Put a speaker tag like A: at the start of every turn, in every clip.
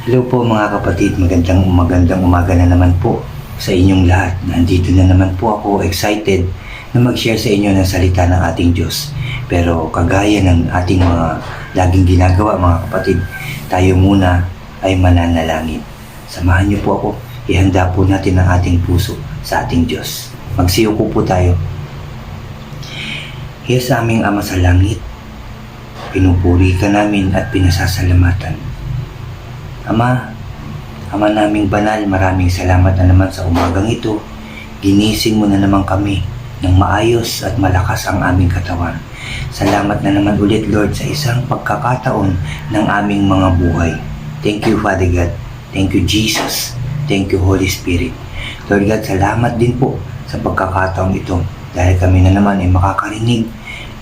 A: Hello po mga kapatid, magandang umaga na naman po sa inyong lahat. Nandito na naman po ako excited na mag-share sa inyo ng salita ng ating Diyos. Pero kagaya ng ating mga laging ginagawa mga kapatid, tayo muna ay mananalangin. Samahan niyo po ako, ihanda po natin ang ating puso sa ating Diyos. Magsiyuko po tayo. Yes, aming Ama sa langit, pinupuri ka namin at pinasasalamatan. Ama naming banal, maraming salamat na naman sa umagang ito. Ginising mo na naman kami ng maayos at malakas ang aming katawan. Salamat na naman ulit, Lord, sa isang pagkakataon ng aming mga buhay. Thank you, Father God. Thank you, Jesus. Thank you, Holy Spirit. Lord God, salamat din po sa pagkakataong ito dahil kami na naman ay makakarinig,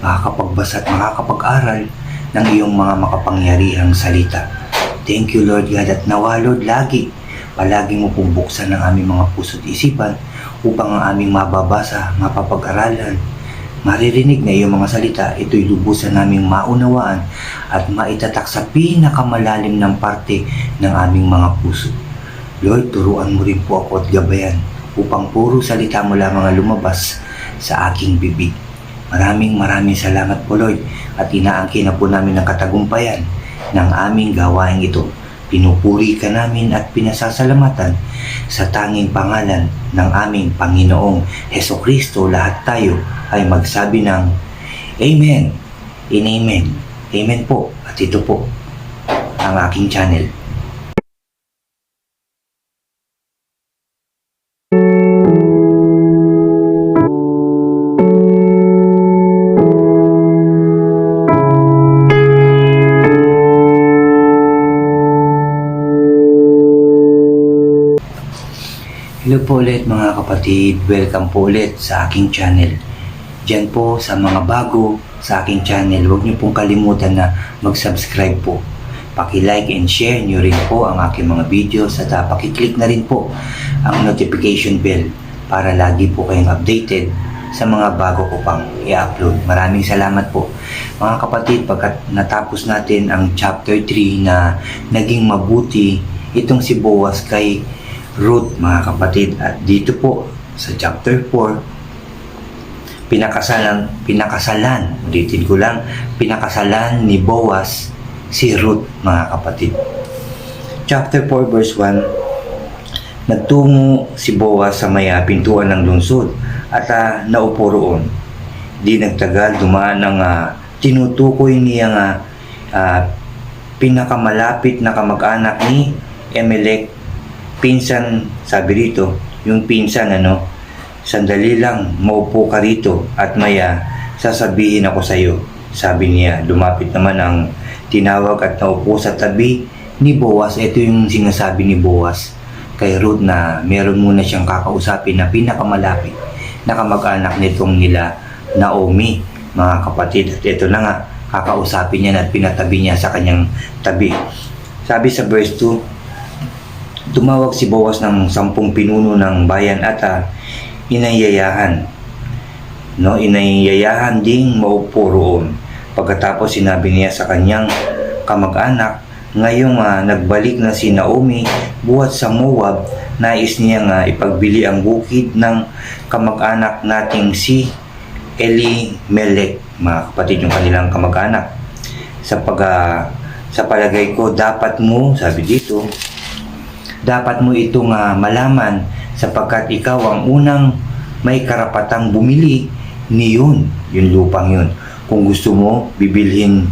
A: makakapagbasa at makakapag-aral ng iyong mga makapangyarihang salita. Thank you, Lord God, at nawa, Lord, palagi mo pong buksan ang aming mga puso't isipan upang ang aming mababasa, mapapag-aralan, maririnig na iyong mga salita, ito'y lubusan naming maunawaan at maitatak sa pinakamalalim ng parte ng aming mga puso. Lord, turuan mo rin po ako at gabayan upang puro salita mo lamang ang lumabas sa aking bibig. Maraming salamat po, Lord, at inaangkin na po namin ang katagumpayan ng aming gawain ito. Pinupuri ka namin at pinasasalamatan sa tanging pangalan ng aming Panginoong Hesukristo. Lahat tayo ay magsabi ng Amen and Amen. Amen po. At ito po ang aking channel. Hello po ulit mga kapatid, welcome po ulit sa aking channel. Diyan po sa mga bago sa aking channel, huwag niyo pong kalimutan na mag-subscribe po. Paki-like and share niyo rin po ang aking mga videos at paki-click na rin po ang notification bell para lagi po kayong updated sa mga bago ko pang i-upload. Maraming salamat po. Mga kapatid, pagkat natapos natin ang chapter 3 na naging mabuti itong si Boaz kay Ruth, mga kapatid, at dito po sa chapter 4 pinakasalan ni Boaz si Ruth, mga kapatid. Chapter 4 verse 1, nagtungo si Boaz sa may pintuan ng lungsod at naupo roon. Di nagtagal, dumaan ng tinutukoy niyang pinakamalapit na kamag-anak ni Elimelech. Pinsan, sabi rito, yung pinsan, sandali lang, maupo ka rito at maya sasabihin ako sa iyo. Sabi niya, lumapit naman ang tinawag at naupo sa tabi ni Boaz. Ito yung sinasabi ni Boaz kay Ruth na meron muna siyang kakausapin na pinakamalapit na kamag-anak nitong nila Naomi, mga kapatid. At ito na nga, kakausapin niya at pinatabi niya sa kanyang tabi. Sabi sa verse 2, tumawag si Boaz ng 10 pinuno ng bayan at inayayahan ding maupo roon. Pagkatapos sinabi niya sa kanyang kamag-anak, ngayong nagbalik na si Naomi buhat sa Moab, nais niyang ipagbili ang bukid ng kamag-anak nating si Elimelech, mga kapatid, yung kanilang kamag-anak. Sa palagay ko, dapat mo itong malaman sapagkat ikaw ang unang may karapatang bumili niyon, yung lupang yun. Kung gusto mo, bilhin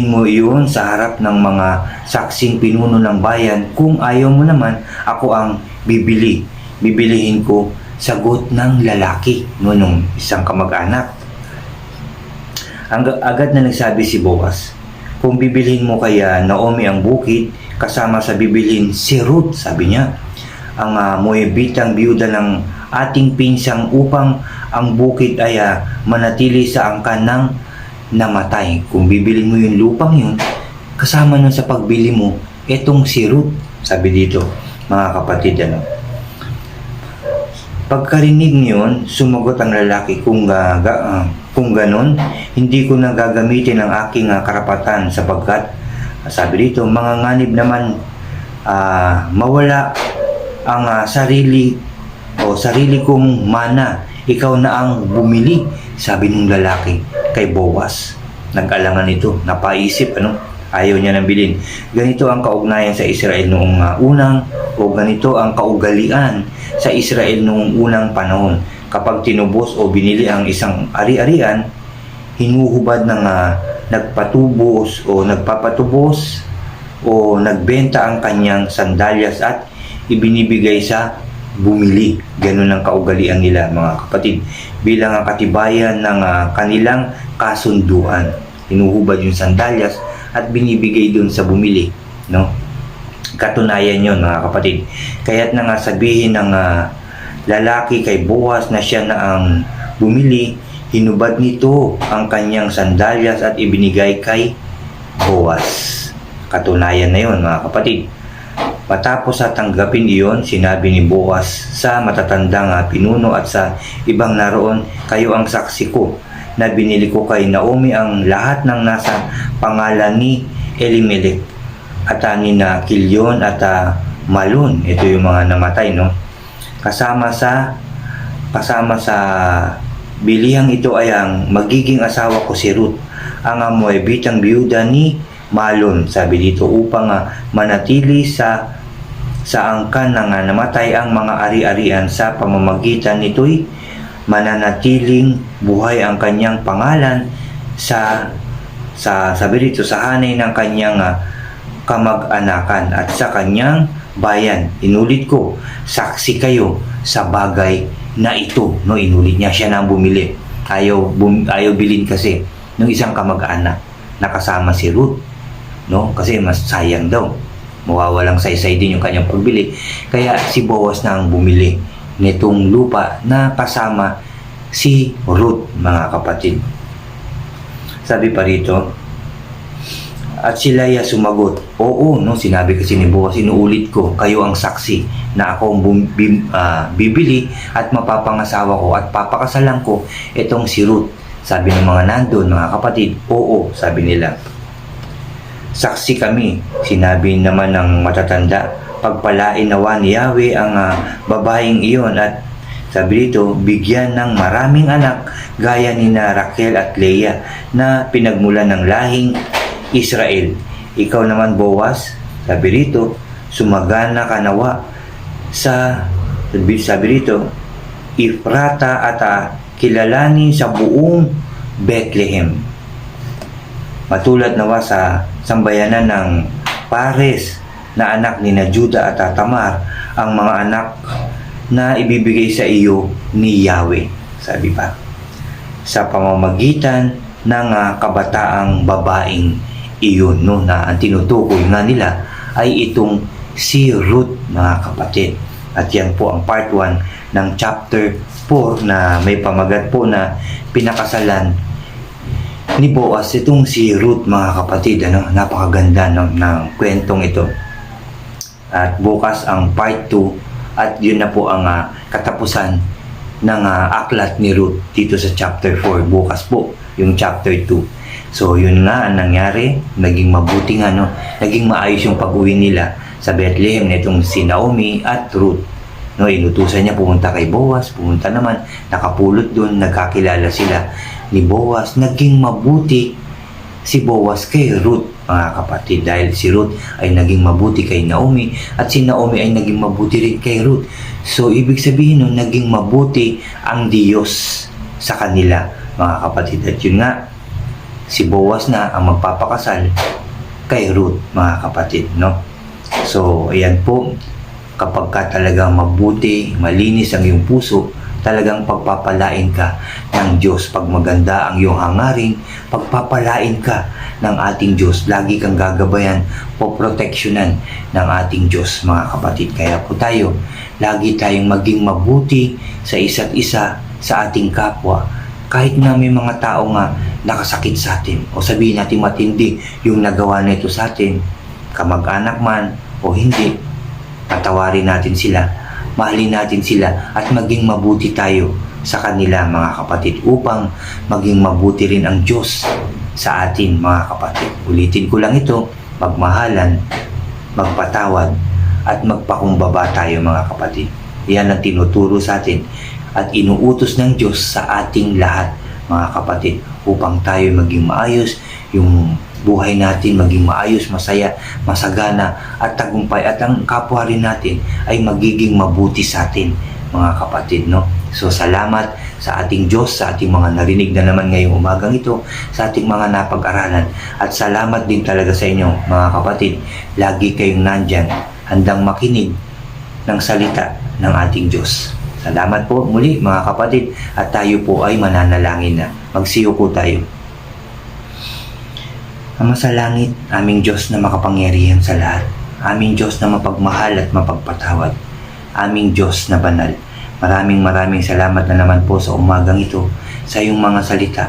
A: mo iyon sa harap ng mga saksing pinuno ng bayan. Kung ayaw mo naman, ako ang bibilihin ko, sagot ng lalaki nung isang kamag-anak. Agad na nagsabi si Boaz, kung bibilhin mo kaya Naomi ang bukid, kasama sa bibilhin si Ruth, sabi niya, ang Moabitang biyuda ng ating pinsang, upang ang bukid ay manatili sa angkan ng namatay. Kung bibilhin mo yung lupang yun, kasama nun sa pagbili mo, etong si Ruth, sabi dito, mga kapatid. Pagkarinig niyon, sumagot ang lalaki, kung ganon, hindi ko na gagamitin ang aking karapatan sapagkat, sabi dito, manganganib naman mawala ang sarili kong mana. Ikaw na ang bumili, sabi ng lalaki kay Boaz. Nag-alangan ito, napaisip, ayaw niya nang bilhin. Ganito ang kaugnayan sa Israel noong ganito ang kaugalian sa Israel noong unang panahon. Kapag tinubos o binili ang isang ari-arian, hinuhubad ng nagpatubos o nagpapatubos o nagbenta ang kanyang sandalyas at ibinibigay sa bumili. Ganun ang kaugalian nila, mga kapatid, bilang ang katibayan ng kanilang kasunduan. Hinuhubad yung sandalyas at binibigay dun sa bumili, no? Katunayan yon, mga kapatid. Kaya't na nga sabihin ng lalaki kay Boaz na siya na ang bumili, hinubad nito ang kanyang sandalyas at ibinigay kay Boaz. Katunayan na yon, mga kapatid. Matapos sa tanggapin iyon, sinabi ni Boaz sa matatandang pinuno at sa ibang naroon, kayo ang saksi ko na binili ko kay Naomi ang lahat ng nasa pangalan ni Elimelech at ni na Kilyon at Malon. Ito yung mga namatay, no? Kasama sa bilihang ito ay ang magiging asawa ko si Ruth, ang Moabitang biyuda ni Malon, sabi dito, upang manatili sa angkan ng namatay ang mga ari-arian. Sa pamamagitan nito'y mananatiling buhay ang kanyang pangalan sabi dito, sa hanay ng kanyang kamag-anakan at sa kanyang bayan. Inulit ko, saksi kayo sa bagay na ito, no? Inulit niya, siya na ang bumili. Ayaw bilhin kasi ng isang kamag-anak na kasama si Ruth, no? Kasi mas sayang daw, mawawalang saysay din yung kanyang pagbili. Kaya si Boaz na ang bumili nitong lupa na kasama si Ruth, mga kapatid. Sabi pa rito, at sila sumagot, oo, no? Sinabi kasi ni Boaz, inuulit ko, kayo ang saksi na ako ang bibili at mapapangasawa ko at papakasalan ko itong si Ruth. Sabi ng mga nandun, mga kapatid, oo, sabi nila. Saksi kami, sinabi naman ng matatanda, pagpalain nawa ni Yahweh ang babaeng iyon at sabi dito, bigyan ng maraming anak gaya ni na Raquel at Leah na pinagmulan ng lahing Israel. Ikaw naman, Boaz, sabi dito, sumagana ka nawa sabi dito, Efrata at kilalanin sa buong Bethlehem. Matulad nawa sa sambayanan ng Pares na anak ni na Juda at Tamar, ang mga anak na ibibigay sa iyo ni Yahweh, sabi pa, sa pamamagitan ng kabataang babaeng iyon, no, na ang tinutukoy nga nila ay itong si Ruth, mga kapatid. At yan po ang part 1 ng chapter 4 na may pamagat po na pinakasalan ni Boaz itong si Ruth, mga kapatid. Napakaganda ng kwentong ito. At bukas ang part 2 at yun na po ang katapusan ng aklat ni Ruth dito sa chapter 4. Bukas po yung chapter 2. So yun nga ang nangyari, naging mabuti nga, no? Naging maayos yung pag-uwi nila sa Bethlehem nitong si Naomi at Ruth. No, inutusan niya pumunta kay Boaz, pumunta naman, nakapulot doon, nagkakilala sila ni Boaz. Naging mabuti si Boaz kay Ruth, mga kapatid, dahil si Ruth ay naging mabuti kay Naomi at si Naomi ay naging mabuti rin kay Ruth. So ibig sabihin nun, naging mabuti ang Diyos sa kanila, mga kapatid. At yun nga, si Boaz na ang magpapakasal kay Ruth, mga kapatid, no? So ayan po, kapag ka talagang mabuti, malinis ang iyong puso, talagang pagpapalain ka ng Diyos. Pag maganda ang iyong hangarin, pagpapalain ka ng ating Diyos. Lagi kang gagabayan o proteksyonan ng ating Diyos, mga kapatid. Kaya po tayo, lagi tayong maging mabuti sa isa't isa, sa ating kapwa. Kahit na may mga tao nga nakasakit sa atin, o sabihin natin matindi yung nagawa nito sa atin, kamag-anak man o hindi, patawarin natin sila mahalin natin sila at maging mabuti tayo sa kanila mga kapatid upang maging mabuti rin ang Diyos sa atin mga kapatid. Ulitin ko lang ito, magmahalan, magpatawad at magpakumbaba tayo mga kapatid. Yan ang tinuturo sa atin at inuutos ng Diyos sa ating lahat mga kapatid upang tayo maging maayos, yung buhay natin maging maayos, masaya, masagana at tagumpay at ang kapwa rin natin ay magiging mabuti sa atin mga kapatid, no? So salamat sa ating Diyos, sa ating mga narinig na naman ngayong umagang ito, sa ating mga napag-aralan at salamat din talaga sa inyo mga kapatid. Lagi kayong nandyan, handang makinig ng salita ng ating Diyos. Salamat po muli mga kapatid at tayo po ay mananalangin na. Magsiyo po tayo. Ama sa langit, aming Diyos na makapangyarihan sa lahat, aming Diyos na mapagmahal at mapagpatawad, aming Diyos na banal. Maraming salamat na naman po sa umagang ito sa iyong mga salita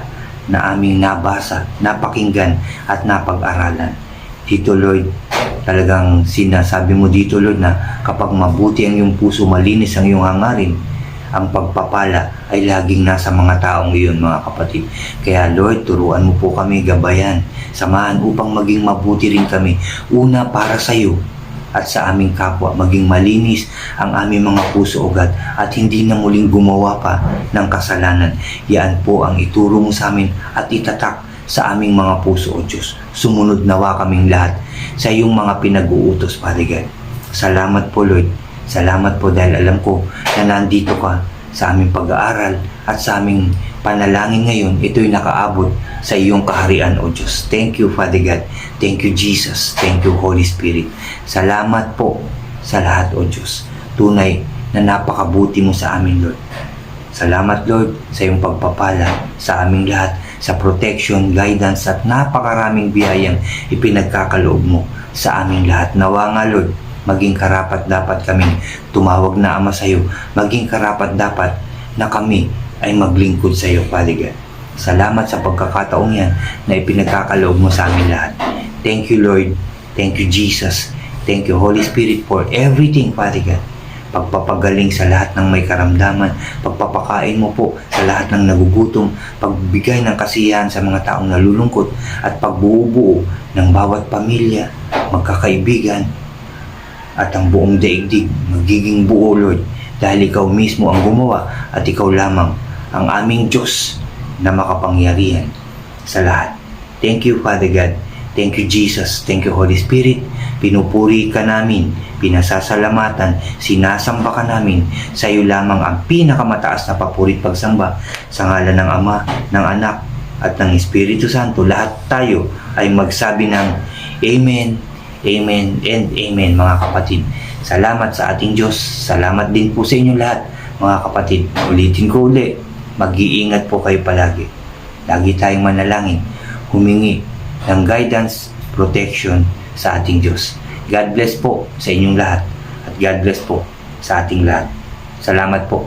A: na aming nabasa, napakinggan at napag-aralan. Dito Lord, talagang sinasabi mo dito Lord na kapag mabuti ang iyong puso, malinis ang iyong hangarin, ang pagpapala ay laging nasa mga taong iyon mga kapatid. Kaya Lord, turuan mo po kami, gabayan, samahan upang maging mabuti rin kami. Una para sa iyo at sa aming kapwa, maging malinis ang aming mga puso ugat at hindi na muling gumawa pa ng kasalanan. Yan po ang ituro mo sa amin at itatak sa aming mga puso o Diyos. Sumunod nawa kaming lahat sa iyong mga pinag-uutos, Father God. Salamat po Lord. Salamat po dahil alam ko na nandito ka sa aming pag-aaral at sa aming panalangin ngayon. Ito'y nakaabot sa iyong kaharian o Diyos. Thank you Father God. Thank you Jesus. Thank you Holy Spirit. Salamat po sa lahat o Diyos. Tunay na napakabuti mo sa amin Lord. Salamat Lord sa iyong pagpapala sa aming lahat, sa protection, guidance at napakaraming biyayang ipinagkakaloob mo sa aming lahat. Nawa nga Lord, maging karapat dapat kaming tumawag na Ama sa iyo. Maging karapat dapat na kami ay maglingkod sa iyo, Father God. Salamat sa pagkakataong yan na ipinagkakaloob mo sa amin lahat. Thank you, Lord. Thank you, Jesus. Thank you, Holy Spirit, for everything, Father God. Pagpapagaling sa lahat ng may karamdaman, pagpapakain mo po sa lahat ng nagugutom, pagbigay ng kasiyahan sa mga taong nalulungkot, at pagbubuo ng bawat pamilya, magkakaibigan, at ang buong daigdig magiging buo, Lord, dahil ikaw mismo ang gumawa at ikaw lamang ang aming Diyos na makapangyarihan sa lahat. Thank you, Father God. Thank you, Jesus. Thank you, Holy Spirit. Pinupuri ka namin, pinasasalamatan, sinasamba ka namin. Sa iyo lamang ang pinakamataas na papuri at pagsamba. Sa ngalan ng Ama, ng Anak, at ng Espiritu Santo, lahat tayo ay magsabi ng Amen, Amen, and Amen, mga kapatid. Salamat sa ating Diyos. Salamat din po sa inyo lahat, mga kapatid. Ulitin ko uli, mag-iingat po kayo palagi. Lagi tayong manalangin, humingi ng guidance, protection sa ating Diyos. God bless po sa inyong lahat at God bless po sa ating lahat. Salamat po.